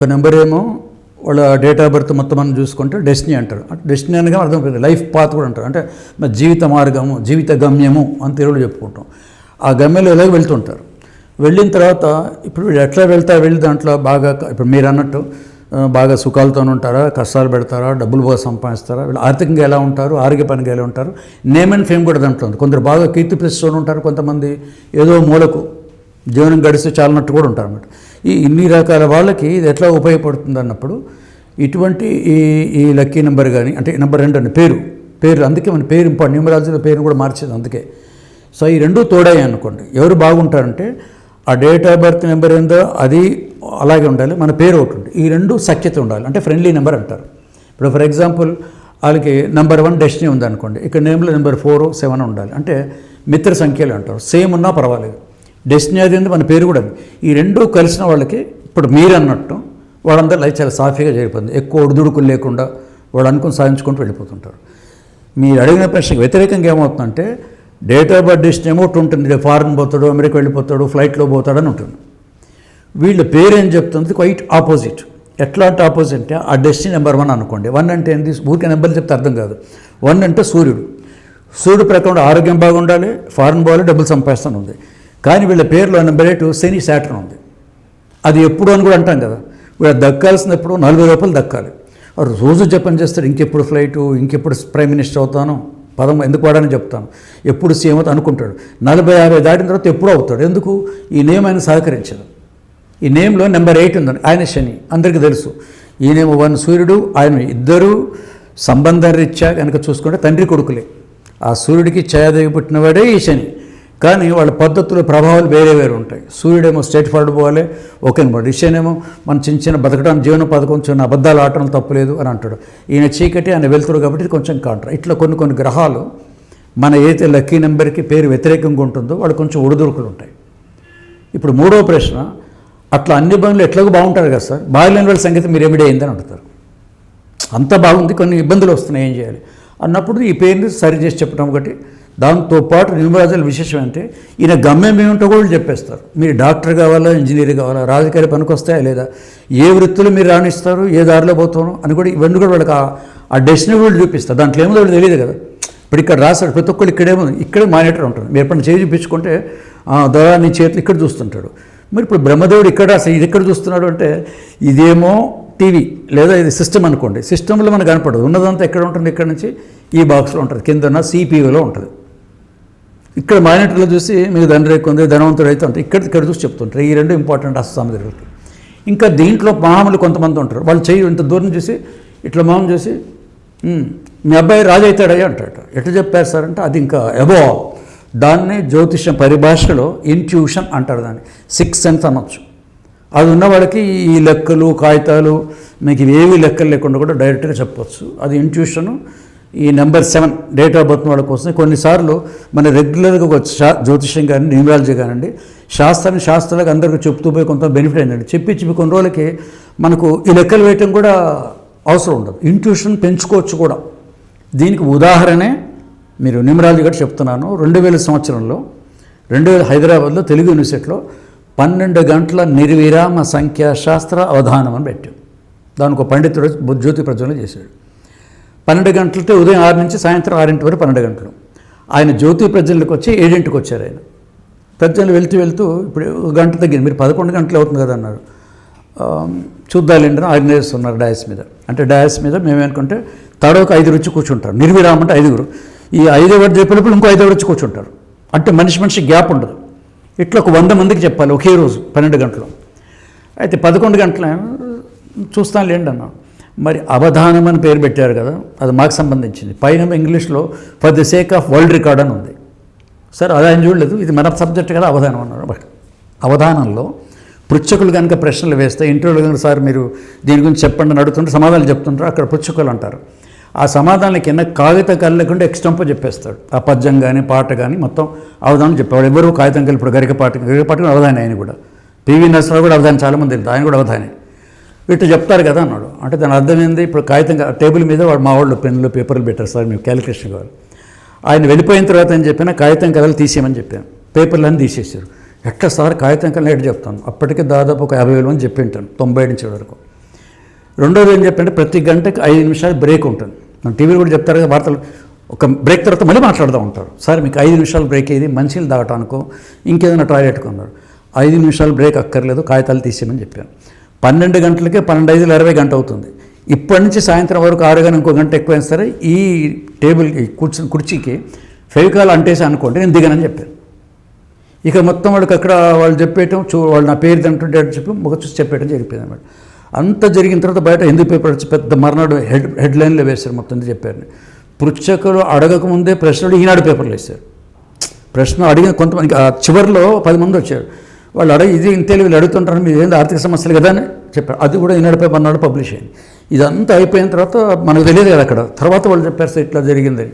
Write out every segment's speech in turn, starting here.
ఒక నెంబర్ ఏమో వాళ్ళ డేట్ ఆఫ్ బర్త్ మొత్తం మనం చూసుకుంటే డెస్టినీ అంటారు. డెస్టినీ అనగా అర్థమైపోయింది, లైఫ్ పాత్ కూడా అంటారు. అంటే మన జీవిత మార్గము, జీవిత గమ్యము అని తెలుగులో చెప్పుకుంటాం. ఆ గమ్యంలో ఎలాగో వెళ్తుంటారు. వెళ్ళిన తర్వాత ఇప్పుడు ఎట్లా వెళ్ళి దాంట్లో బాగా ఇప్పుడు మీరు అన్నట్టు బాగా సుఖాలతో ఉంటారా, కష్టాలు పెడతారా, డబ్బులు బాగా సంపాదిస్తారా, వీళ్ళు ఆర్థికంగా ఎలా ఉంటారు, ఆరోగ్యపరంగా ఎలా ఉంటారు, నేమ్ అండ్ ఫేమ్ కూడా దాంట్లో ఉంది. కొందరు బాగా కీర్తి ప్రతిష్టలు ఉంటారు, కొంతమంది ఏదో మూలకు జీవనం గడిస్తే చాలన్నట్టు కూడా ఉంటారు అన్నమాట. ఇన్ని రకాల వాళ్ళకి ఇది ఎట్లా ఉపయోగపడుతుంది అన్నప్పుడు ఇటువంటి ఈ లక్కీ నెంబర్ కానీ, అంటే నెంబర్ 2 అండి పేరు అందుకే మన పేరు ఇంపార్టెంట్. న్యూమరాలజీలో పేరు కూడా మార్చేది అందుకే. సో ఈ రెండు తోడాయి అనుకోండి, ఎవరు బాగుంటారంటే ఆ డేట్ ఆఫ్ బర్త్ నెంబర్ ఏందో అది అలాగే ఉండాలి, మన పేరు ఒకటి ఉంటుంది. ఈ రెండు సఖ్యత ఉండాలి, అంటే ఫ్రెండ్లీ నెంబర్ అంటారు. ఇప్పుడు ఫర్ ఎగ్జాంపుల్ వాళ్ళకి నెంబర్ 1 డెస్టినీ ఉందనుకోండి, ఇక్కడ నేమ్లో నెంబర్ 4, 7 ఉండాలి, అంటే మిత్ర సంఖ్యలు అంటారు. సేమ్ ఉన్నా పర్వాలేదు, డెస్టినీ అది మన పేరు కూడా అది. ఈ రెండు కలిసిన వాళ్ళకి ఇప్పుడు మీరు అన్నట్టు వాళ్ళందరూ లైఫ్ చాలా సాఫీగా జరిగిపోతుంది. ఎక్కువ ఒడిదుడుకులు లేకుండా వాళ్ళు అనుకుని సాధించుకుంటూ వెళ్ళిపోతుంటారు. మీరు అడిగిన ప్రశ్నకి వ్యతిరేకంగా ఏమవుతుందంటే డేట్ ఆఫ్ బర్త్ డెస్టినీ ఏమో ఒకటి ఉంటుంది, ఫారెన్ పోతాడు, అమెరికా వెళ్ళిపోతాడు, ఫ్లైట్లో పోతాడని ఉంటుంది. వీళ్ళ పేరు ఏం చెప్తుంది, క్వైట్ ఆపోజిట్. ఎట్లా అంటే ఆపోజిట్ అంటే ఆ డెస్టినీ నెంబర్ 1 అనుకోండి. 1 అంటే ఏంటి, ఊరికే నెంబర్లు చెప్తే అర్థం కాదు. 1 అంటే సూర్యుడు ప్రకారం ఆరోగ్యం బాగుండాలి, ఫారెన్ పోవాలి, డబ్బులు సంపాదిస్తాను ఉంది. కానీ వీళ్ళ పేరులో నెంబర్ 8 శని సాటర్న్ ఉంది. అది ఎప్పుడు అని కూడా అంటాం కదా, వీళ్ళు దక్కాల్సినప్పుడు 40 రూపాయలు దక్కాలి. రోజు జపం చేస్తారు, ఇంకెప్పుడు ఫ్లైటు, ఇంకెప్పుడు ప్రైమ్ మినిస్టర్ అవుతాను, పదం ఎందుకు వాడని చెప్తాను, ఎప్పుడు సీఎం అవుతా అనుకుంటాడు. 40-50 దాటిన తర్వాత ఎప్పుడు అవుతాడు. ఎందుకు, ఈ నేమ్ ఆయన సహకరించదు. ఈ నేమ్లో నెంబర్ 8 ఉందండి, ఆయన శని అందరికీ తెలుసు. ఈయనేమో 1 సూర్యుడు, ఆయన ఇద్దరు సంబంధ రీత్యా కనుక చూసుకుంటే తండ్రి కొడుకులే. ఆ సూర్యుడికి ఛాయాదేవి పుట్టినవాడే ఈ శని. కానీ వాళ్ళ పద్ధతులు ప్రభావాలు వేరే ఉంటాయి. సూర్యుడేమో స్ట్రైట్ ఫార్వర్డ్ పోవాలి, ఓకే అనమాట. ఈశానేమో మన చిన్న బతకడానికి జీవన పథకం, చిన్న అబద్ధాలు ఆటం తప్పలేదు అని అంటాడు. ఈయన చీకటి, ఆయన వెళ్తాడు కాబట్టి ఇది కొంచెం కాంట్రా. ఇట్లా కొన్ని గ్రహాలు మన ఏదైతే లక్కీ నెంబర్కి పేరు వ్యతిరేకంగా ఉంటుందో వాళ్ళు కొంచెం ఒడిదుడుకులు ఉంటాయి. ఇప్పుడు 3వ ప్రశ్న, అట్లా అన్ని బండ్లు ఎట్లాగో బాగుంటారు కదా సార్, బాగాలేని వాళ్ళ సంగతి మీరు ఎమిడే అయిందని అడుగుతారు. అంతా బాగుంది, కొన్ని ఇబ్బందులు వస్తున్నాయి, ఏం చేయాలి అన్నప్పుడు ఈ పేరుని సరి చేసి చెప్పడం ఒకటి. దాంతోపాటు న్యూమరాలజీల విశేషం అంటే ఈయన గమ్యం ఏమిటో కూడా చెప్పేస్తారు. మీరు డాక్టర్ కావాలా, ఇంజనీర్ కావాలా, రాజకీయ పనికి వస్తాయా లేదా, ఏ వృత్తులు మీరు రాణిస్తారు, ఏ దారిలో పోతాను అని కూడా ఇవన్నీ కూడా వాళ్ళకి ఆ డెస్టినీ కూడా చూపిస్తారు. దాంట్లో ఏమో వాళ్ళు తెలియదు కదా. ఇప్పుడు ఇక్కడ రాస్తాడు, ప్రతి ఒక్కళ్ళు ఇక్కడే మానిటర్ ఉంటుంది. మీరు ఎప్పుడైనా చేయి చూపించుకుంటే ద్వారా నీ చేతులు ఇక్కడ చూస్తుంటాడు. మరి ఇప్పుడు బ్రహ్మదేవుడు ఇక్కడ రాస్తాడు, ఇది ఎక్కడ చూస్తున్నాడు అంటే ఇదేమో టీవీ లేదా ఇది సిస్టమ్ అనుకోండి. సిస్టంలో మనకు కనపడదు, ఉన్నదంతా ఎక్కడ ఉంటుంది, ఇక్కడ నుంచి ఈ బాక్స్లో ఉంటుంది, కింద సిపియూలో ఉంటుంది. ఇక్కడ మానిటర్లో చూసి మీకు దండ్రి ఎక్కువ ఉంది, ధనవంతుడు అయితే ఉంటుంది, ఇక్కడ చూసి చెప్తుంటారు. ఈ రెండు ఇంపార్టెంట్ అస్సామర్థ్యాలు. ఇంకా దీంట్లో మామూలు కొంతమంది ఉంటారు, వాళ్ళు చెయ్యి ఇంత దూరం చూసి ఇట్లా మామూలు చూసి మీ అబ్బాయి రాజు అవుతాడయ్యా అంటాడు. ఎట్లా చెప్పారు సార్ అంటే అది ఇంకా అబో, దాన్ని జ్యోతిషం పరిభాషలో ఇంట్యూషన్ అంటారు, దాన్ని 6th సెన్స్ అనొచ్చు. అది ఉన్న వాళ్ళకి ఈ లెక్కలు, కాగితాలు, మీకు ఇవేవి లెక్కలు లేకుండా కూడా డైరెక్ట్గా చెప్పవచ్చు. అది ఇంట్యూషను. ఈ నెంబర్ 7 డేట్ ఆఫ్ బర్త్ వాళ్ళ కోసం కొన్నిసార్లు మన రెగ్యులర్గా ఒక జ్యోతిష్యం కానీ న్యూమరాలజీ కానివ్వండి, శాస్త్రాలకు అందరికీ చెప్తూ పోయి కొంత బెనిఫిట్ అయిందండి. చెప్పి కొన్ని రోజులకి మనకు ఈ లెక్కలు వేయటం కూడా అవసరం ఉండదు, ఇంట్యూషన్ పెంచుకోవచ్చు కూడా. దీనికి ఉదాహరణే మీరు న్యూమరాలజీ కూడా చెప్తున్నాను. 2000 సంవత్సరంలో హైదరాబాద్లో తెలుగు యూనివర్సిటీలో 12 గంటల నిర్విరామ సంఖ్యాశాస్త్ర అవధానం అని పెట్టాం. దానికి ఒక పండితుడు జ్యోతి ప్రజ్వలన చేశాడు. 12 గంటలతో ఉదయం 6 నుంచి సాయంత్రం 6 వరకు 12 గంటలు. ఆయన జ్యోతి ప్రజ్వలనకు వచ్చి 7 వచ్చారు. ఆయన ప్రజ్వలన వెళ్తూ ఇప్పుడు గంట తగ్గింది, మీరు 11 గంటలు అవుతుంది కదా అన్నారు. చూద్దాలేండి ఆర్గనైజర్స్ ఉన్నారు డయాస్ మీద. అంటే డయాస్ మీద మేమేమనుకుంటే తడవకు 5 వచ్చి కూర్చుంటారు. నిర్విరామం అంటే 5. ఈ 5 ఎవరు చెప్పినప్పుడు ఇంకో 5 వచ్చి కూర్చుంటారు. అంటే మనిషి గ్యాప్ ఉండదు. ఇట్లా ఒక 100 మందికి చెప్పాలి ఒకే రోజు 12 గంటలు. అయితే 11 గంటల చూస్తానులేండి అన్నాం. మరి అవధానం అని పేరు పెట్టారు కదా, అది మాకు సంబంధించింది. పైన ఇంగ్లీష్లో for the sake of world record అని ఉంది. సరే అది ఆయన చూడలేదు, ఇది మన సబ్జెక్ట్ కదా అవధానం అన్నారు. బట్ అవధానంలో పృచ్ఛకులు కనుక ప్రశ్నలు వేస్తే ఇంటర్వ్యూలో కనుక సార్ మీరు దీని గురించి చెప్పండి అని అడుగుతుంటే సమాధానాలు చెప్తుంటారు. అక్కడ పృచ్ఛకులు అంటారు. ఆ సమాధానాల కింద కాగితం కళ్ళకుండా ఎక్స్టంపో చెప్పేస్తాడు. ఆ పద్యం కానీ పాట కానీ మొత్తం అవధానం చెప్పేవాడు. ఎవరు కాగితం కలిపి ఇప్పుడు గరికపాటి అవధానం. ఆయన కూడా పివి నరసింహరావు కూడా అవధానం, చాలామంది తెలుసు, ఆయన కూడా అవధానే. వీటి చెప్తారు కదా అన్నాడు. అంటే దాని అర్థం ఏంది, ఇప్పుడు కాగితం టేబుల్ మీద మా వాళ్ళు పెన్నులు పేపర్లు పెట్టారు సార్, మేము క్యాలిక్యులేషన్ కావాలి. ఆయన వెళ్ళిపోయిన తర్వాత ఏం చెప్పినా కాగితం కథలు తీసేయమని చెప్పాను. పేపర్లన్నీ తీసేసారు. ఎట్లా సార్ కాగితం కథలు ఎట్లా చెప్తాను. అప్పటికే దాదాపు ఒక 50,000 మంది చెప్పి ఉంటాను 97 నుంచి వరకు. రెండోది ఏం చెప్పంటే ప్రతి గంటకి 5 నిమిషాలు బ్రేక్ ఉంటుంది. మన టీవీలో కూడా చెప్తారు కదా వార్తలు, ఒక బ్రేక్ తర్వాత మళ్ళీ మాట్లాడుతూ ఉంటారు. సార్ మీకు 5 నిమిషాలు బ్రేక్ ఏది, మంచినీళ్ళు తాగటానికో ఇంకేదైనా టాయిలెట్కి ఉన్నారు, 5 నిమిషాలు బ్రేక్ అక్కర్లేదు, కాగితాలు తీసేయమని చెప్పాను. 12 గంటలకే 12 5 20 గంట అవుతుంది. ఇప్పటి నుంచి సాయంత్రం వరకు 6 గంటలు ఇంకో గంట ఎక్కువైనా సరే ఈ టేబుల్కి కుర్చీకి ఫెవికాల్ అంటేసి అనుకోండి నేను దిగనని చెప్పాను. ఇక మొత్తం వాళ్ళకి అక్కడ వాళ్ళు చెప్పేయటం వాళ్ళు నా పేరు తింటుంటే చెప్పి ముఖ చూసి చెప్పేయడం జరిగిపోయింది అన్నమాట. అంత జరిగిన తర్వాత బయట హిందూ పేపర్ వచ్చి పెద్ద మర్నాడు హెడ్లైన్లో వేశారు, మొత్తం చెప్పారు. పృచ్ఛకులు అడగకముందే ప్రశ్నలు ఈనాడు పేపర్లు వేశారు. ప్రశ్న అడిగిన కొంతమంది చివరిలో 10 మంది వచ్చారు. వాళ్ళు ఇది ఇంతేళ్ళు వీళ్ళు అడుగుతుంటారు, మీరు ఏంది ఆర్థిక సమస్యలు కదా అని చెప్పారు. అది కూడా ఈనాడు పేపర్ అన్నాడు పబ్లిష్ అయింది. ఇదంతా అయిపోయిన తర్వాత మనకు తెలియదు కదా అక్కడ, తర్వాత వాళ్ళు చెప్పారు సార్ ఇట్లా జరిగిందని.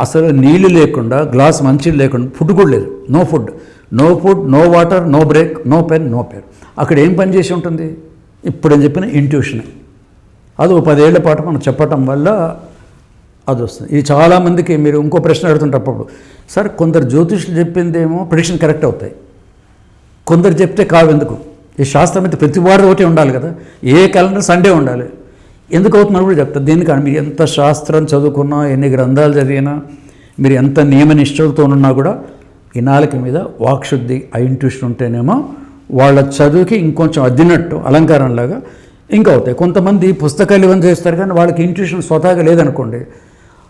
అసలు నీళ్లు లేకుండా, గ్లాస్ మంచిలు లేకుండా, ఫుడ్ కూడా లేదు, no food, no water, no break, no pen, no paper. అక్కడ ఏం పని చేసి ఉంటుంది? ఇప్పుడు నేను చెప్పిన ఇంట్యూషన్, అది 10 ఏళ్ల పాటు మనం చెప్పటం వల్ల అది వస్తుంది. ఇది చాలామందికి మీరు ఇంకో ప్రశ్న అడుగుతుంటప్పుడు, సార్ కొందరు జ్యోతిష్యులు చెప్పిందేమో ప్రిడిక్షన్ కరెక్ట్ అవుతాయి, కొందరు చెప్తే కావెందుకు? ఈ శాస్త్రం అయితే ప్రతి వారం ఒకటి ఉండాలి కదా, ఏ క్యాలెండర్ సండే ఉండాలి, ఎందుకు అవుతున్నారు కూడా చెప్తారు. దీనికని మీరు ఎంత శాస్త్రం చదువుకున్నా, ఎన్ని గ్రంథాలు చదివినా, మీరు ఎంత నియమ నిష్ఠలతో ఉన్నా కూడా ఈ నాలుక మీద వాక్శుద్ధి, ఆ ఇంట్యూషన్ ఉంటేనేమో వాళ్ళ చదువుకి ఇంకొంచెం అద్దినట్టు అలంకారంలాగా ఇంకా అవుతాయి. కొంతమంది పుస్తకాలు ఇవన్నీ చేస్తారు కానీ వాళ్ళకి ఇంట్యూషన్ స్వతహాగా లేదనుకోండి,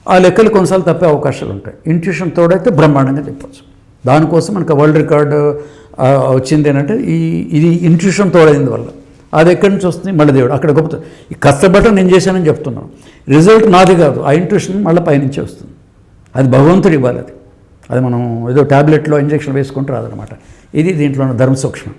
ఆ లెక్కలు కొన్నిసార్లు తప్పే అవకాశాలు ఉంటాయి. ఇంట్యూషన్ తోడైతే బ్రహ్మాండంగా చెప్పచ్చు. దానికోసం మనకు వరల్డ్ రికార్డు వచ్చింది ఏంటంటే ఇది ఇంట్యూషన్ తోడైంది వల్ల. అది ఎక్కడి నుంచి వస్తుంది? మళ్ళీ దేవుడు అక్కడ గొప్ప కష్టపడటం నేను చేశానని చెప్తున్నాను, రిజల్ట్ నాది కాదు, ఆ ఇంట్యూషన్ మళ్ళీ పైనుంచే వస్తుంది. అది భగవంతుడు ఇవ్వాలి. అది మనం ఏదో ట్యాబ్లెట్లో ఇంజెక్షన్ వేసుకుంటూ రాదనమాట. ఇది దీంట్లో ధర్మ సూక్ష్మం.